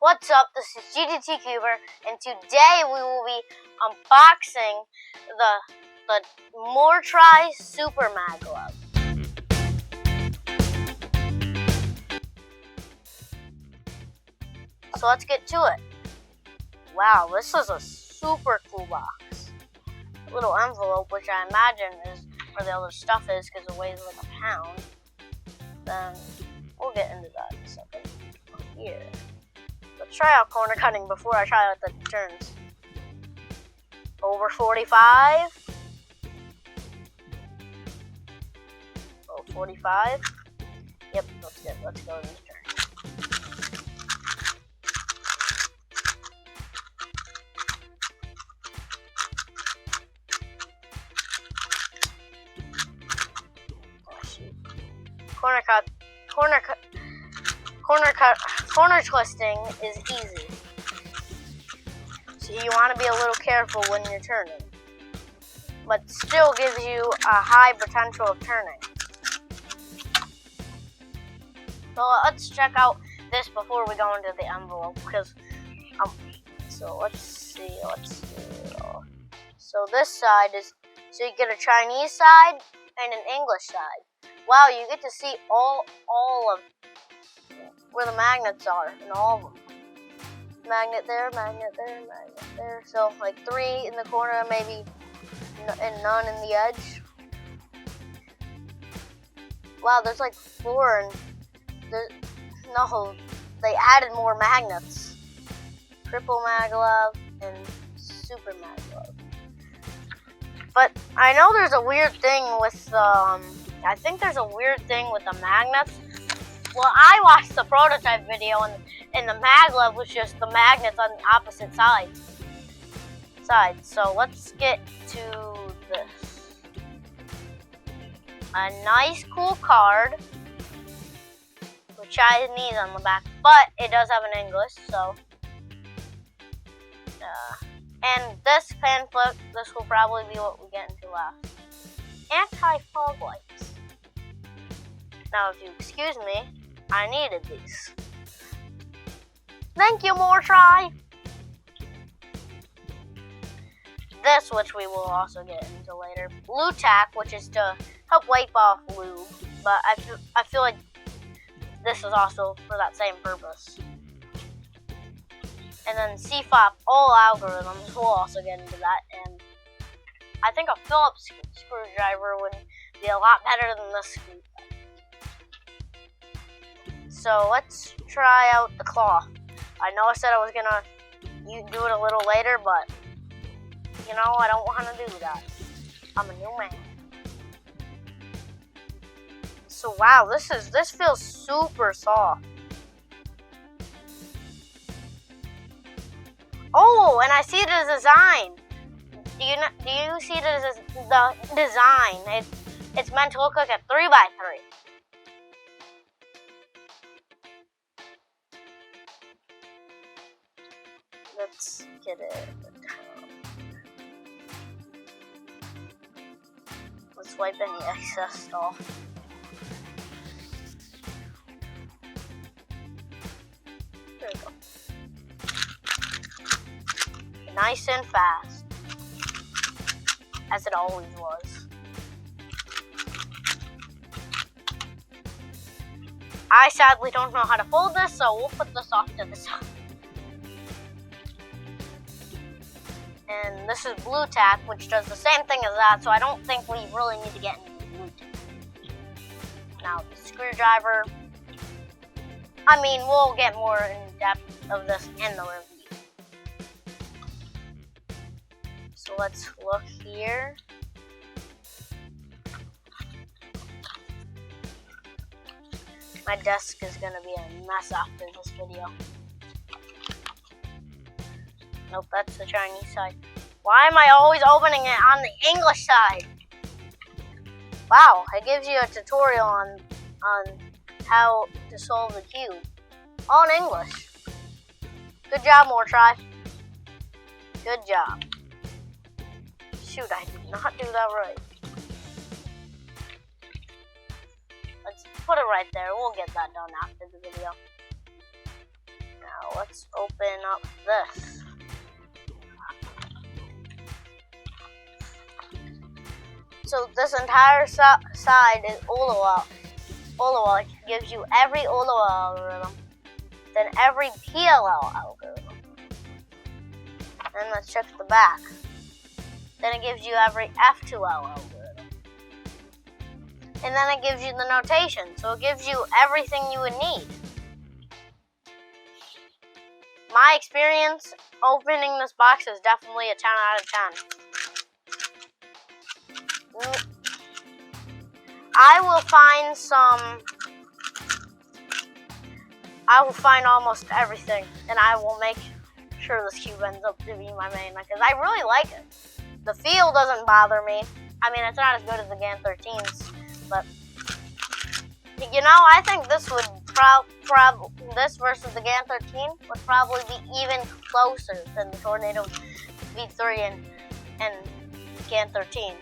What's up? This is GDT Cuber, and today we will be unboxing the MORETRY Super Mag Glove. So let's get to it. Wow, this is a super cool box. A little envelope, which I imagine is where the other stuff is because it weighs like a pound. Then we'll get into that in a second. Here. Let's try out corner cutting before I try out the turns. Over 45. Oh, 45. Yep, that's good. Let's go to the turn. Corner twisting is easy. So you want to be a little careful when you're turning, but still gives you a high potential of turning. So let's check out this before we go into the envelope, because so let's see. So this side is, so you get a Chinese side and an English side. Wow, you get to see all of where the magnets are in all of them. Magnet there, magnet there, magnet there. So like 3 in the corner, maybe, and none in the edge. Wow, there's like 4, and they added more magnets. Triple mag glove and super mag glove. But I know there's a weird thing with I think there's a weird thing with the magnets. Well, I watched the prototype video, and the mag glove was just the magnets on the opposite sides. So let's get to this. A nice, cool card with Chinese on the back, but it does have an English. So, and this pamphlet, this will probably be what we get into last. Anti-fog lights. Now, if you excuse me, I needed these. Thank you, MORETRY. This, which we will also get into later. Blue tack, which is to help wipe off lube, but I feel like this is also for that same purpose. And then CFOP, all algorithms, we'll also get into that. And I think a Phillips screwdriver would be a lot better than this screwdriver. So let's try out the cloth. I know I said I was gonna do it a little later, but you know, I don't want to do that. I'm a new man. So wow, this feels super soft. Oh, and I see the design. Do you see the design? It's meant to look like a 3x3. Let's get it. Let's wipe any excess off. There we go. Nice and fast, as it always was. I sadly don't know how to fold this, so we'll put this off to the side. And this is blue tack, which does the same thing as that, so I don't think we really need to get into blue tack. Now, the screwdriver. I mean, we'll get more in depth of this in the review. So let's look here. My desk is gonna be a mess after this video. Nope, that's the Chinese side. Why am I always opening it on the English side? Wow, it gives you a tutorial on how to solve the cube. All in English. Good job, MORETRY. Good job. Shoot, I did not do that right. Let's put it right there. We'll get that done after the video. Now let's open up this. So this entire side is OLO. It gives you every OLO algorithm, then every PLL algorithm. And let's check the back. Then it gives you every F2L algorithm. And then it gives you the notation, so it gives you everything you would need. My experience opening this box is definitely a 10 out of 10. I will find almost everything, and I will make sure this cube ends up to be my main, because I really like it. The feel doesn't bother me. I mean, it's not as good as the GAN 13s, but you know, I think this would this versus the GAN 13 would probably be even closer than the Tornado V3 and GAN 13,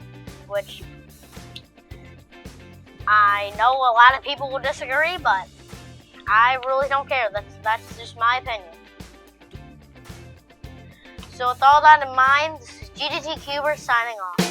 which I know a lot of people will disagree, but I really don't care. That's just my opinion. So with all that in mind, this is GDT Cuber signing off.